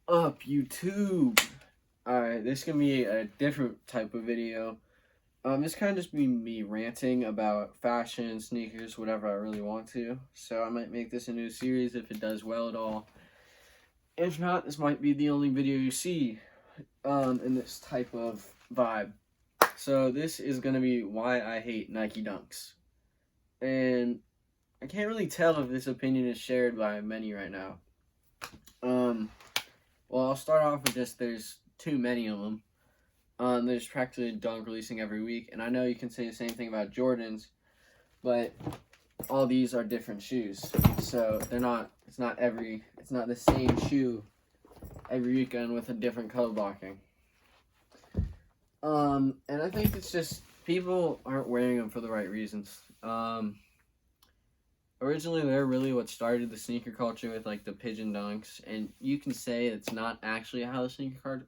Up YouTube. Alright, this is gonna be a different type of video. This kind of just be me ranting about fashion, sneakers, whatever I really want to. So I might make this a new series if it does well at all. If not, this might be the only video you see in this type of vibe. So this is gonna be why I hate Nike Dunks. And I can't really tell if this opinion is shared by many right now. Well, I'll start off with just there's too many of them. There's practically a dunk releasing every week, and I know you can say the same thing about Jordans, but all these are different shoes, so they're not. It's not the same shoe every weekend with a different color blocking. And I think it's just people aren't wearing them for the right reasons. Originally, they're really what started the sneaker culture with, like, the pigeon dunks. And you can say it's not actually how the sneaker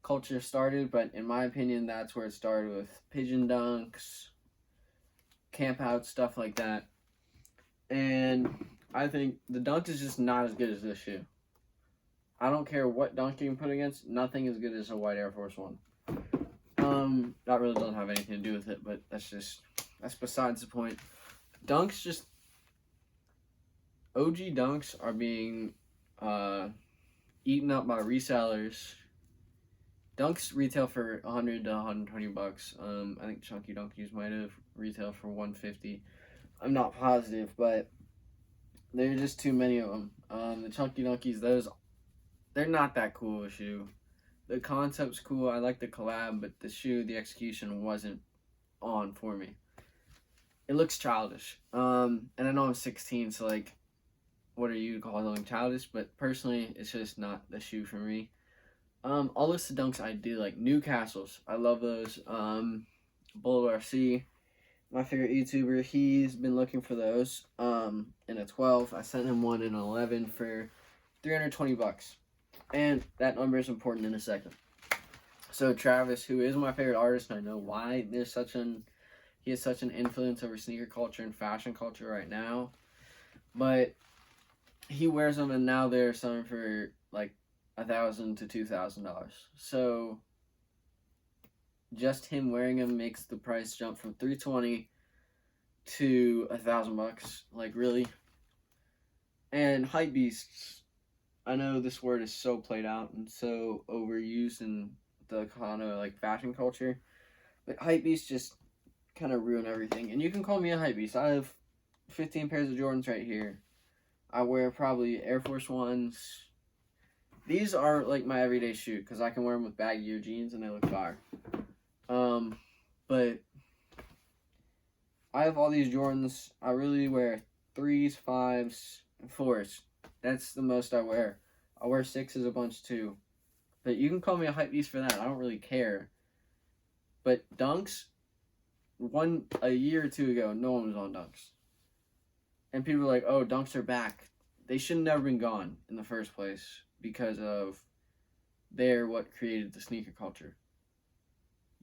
culture started, but in my opinion, that's where it started, with pigeon dunks, camp out, stuff like that. And I think the dunk is just not as good as this shoe. I don't care what dunk you can put against, nothing as good as a white Air Force One. That really doesn't have anything to do with it, but that's besides the point. Dunks just, OG dunks are being eaten up by resellers. Dunks retail for $100 to $120. I think Chunky Dunkies might have retailed for $150. I'm not positive, but there are just too many of them. The Chunky Dunkies, they're not that cool of a shoe. The concept's cool, I like the collab, but the shoe, the execution wasn't on for me. It looks childish. And I know I'm 16, so, like, what are you calling childish? But personally, it's just not the shoe for me. All list of dunks I do, like Newcastle's. I love those. Bullet RC, my favorite YouTuber, he's been looking for those. In a 12. I sent him one in an 11 for $320. And that number is important in a second. So Travis, who is my favorite artist, and I know why he has such an influence over sneaker culture and fashion culture right now. But he wears them, and now they're selling for like $1,000 to $2,000. So just him wearing them makes the price jump from $320 to $1,000. Like, really? And hypebeasts, I know this word is so played out and so overused in the kind of like fashion culture, but hypebeasts just kind of ruin everything. And you can call me a hypebeast. I have 15 pairs of Jordans right here. I wear probably Air Force Ones. These are like my everyday shoe because I can wear them with baggy jeans and they look fire. But I have all these Jordans. I really wear 3s, 5s, and 4s. That's the most I wear. I wear 6s a bunch too. But you can call me a hypebeast for that. I don't really care. But dunks, a year or two ago, no one was on dunks. And people were like, oh, dunks are back. They should have never been gone in the first place because of they're what created the sneaker culture.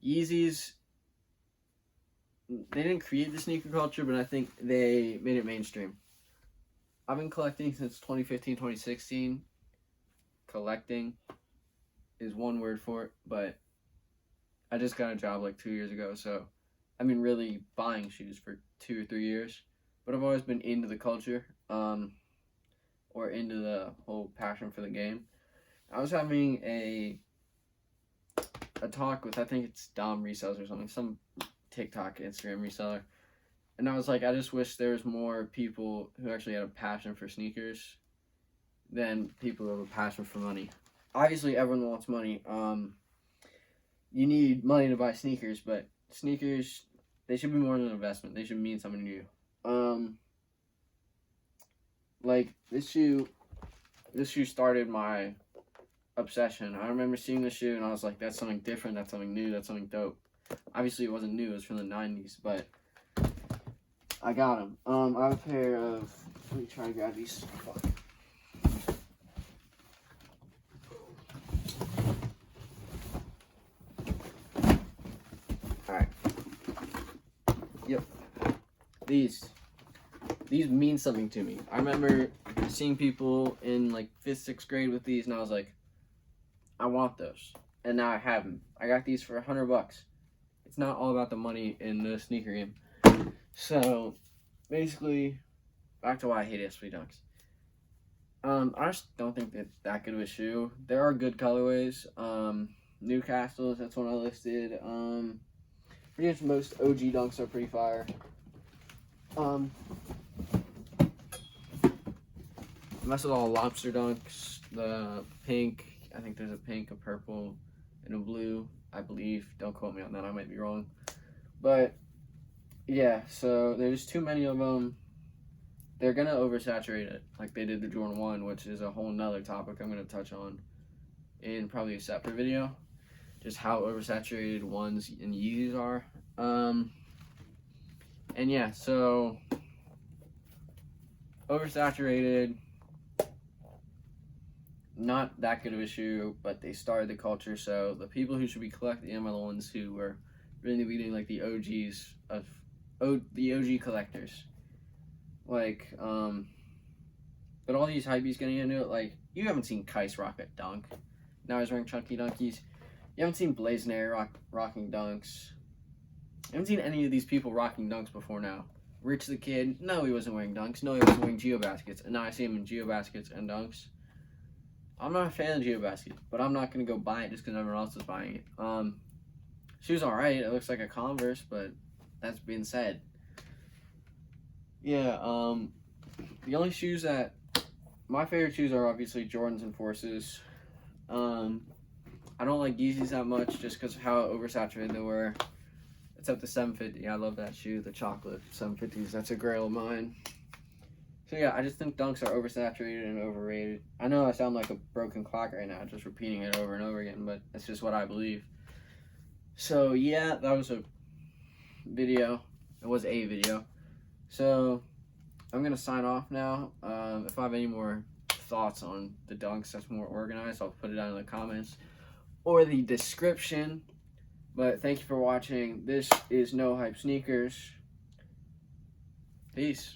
Yeezys, they didn't create the sneaker culture, but I think they made it mainstream. I've been collecting since 2015, 2016. Collecting is one word for it, but I just got a job like 2 years ago, so I've been really buying shoes for 2 or 3 years. But I've always been into the culture, or into the whole passion for the game. I was having a talk with, I think it's Dom Resellers or something, some TikTok, Instagram reseller. And I was like, I just wish there was more people who actually had a passion for sneakers than people who have a passion for money. Obviously, everyone wants money. You need money to buy sneakers, but sneakers, they should be more than an investment. They should mean something to you. Like, this shoe started my obsession. I remember seeing the shoe, and I was like, that's something different, that's something new, that's something dope. Obviously, it wasn't new, it was from the 90s, but I got them. I have a pair of, let me try to grab these. Fuck. Alright. Yep. These mean something to me. I remember seeing people in like 5th, 6th grade with these, and I was like, I want those. And now I have them. I got these for $100. It's not all about the money in the sneaker game. So, basically, back to why I hate SB Dunks. I just don't think that good of a shoe. There are good colorways. Newcastle's, that's one I listed. Pretty much most OG Dunks are pretty fire. Mess with all lobster Dunks. The pink, I think there's a pink, a purple, and a blue, I believe. Don't quote me on that, I might be wrong. But, yeah, so there's too many of them. They're going to oversaturate it, like they did the Jordan 1, which is a whole nother topic I'm going to touch on in probably a separate video. Just how oversaturated ones and Yeezys are. And yeah, so oversaturated, not that good of a shoe, but they started the culture, so the people who should be collecting them are the ones who were really beating like the OGs of the OG collectors. Like, but all these hypebeasts getting into it, like, you haven't seen Kais rock a dunk. Now he's wearing chunky dunkies. You haven't seen Blazenair rocking dunks. You haven't seen any of these people rocking dunks before now. Rich the Kid, no, he wasn't wearing dunks. No, he wasn't wearing Geobaskets. And now I see him in Geobaskets and dunks. I'm not a fan of Geobaskets, but I'm not going to go buy it just because everyone else is buying it. Shoe's alright. It looks like a Converse, but that's being said. Yeah, the only shoes that... My favorite shoes are obviously Jordans and Forces. I don't like Yeezys that much just because of how oversaturated they were. Except the 750. I love that shoe, the chocolate 750s. That's a grail of mine. So yeah, I just think Dunks are oversaturated and overrated. I know I sound like a broken clock right now, just repeating it over and over again, but that's just what I believe. So yeah, that was a video. It was a video. So I'm going to sign off now. If I have any more thoughts on the Dunks that's more organized, I'll put it down in the comments or the description. But thank you for watching. This is No Hype Sneakers. Peace.